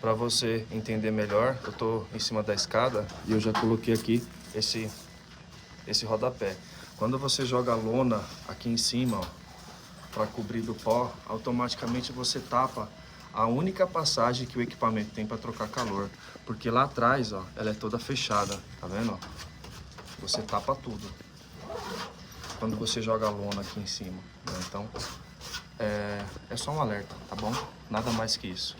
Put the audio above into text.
Para você entender melhor, eu tô em cima da escada e eu já coloquei aqui esse rodapé. Quando você joga a lona aqui em cima, ó, para cobrir do pó, automaticamente você tapa a única passagem que o equipamento tem para trocar calor, porque lá atrás, ó, ela é toda fechada, tá vendo? Você tapa tudo quando você joga a lona aqui em cima, né? Então é só um alerta, tá bom? Nada mais que isso.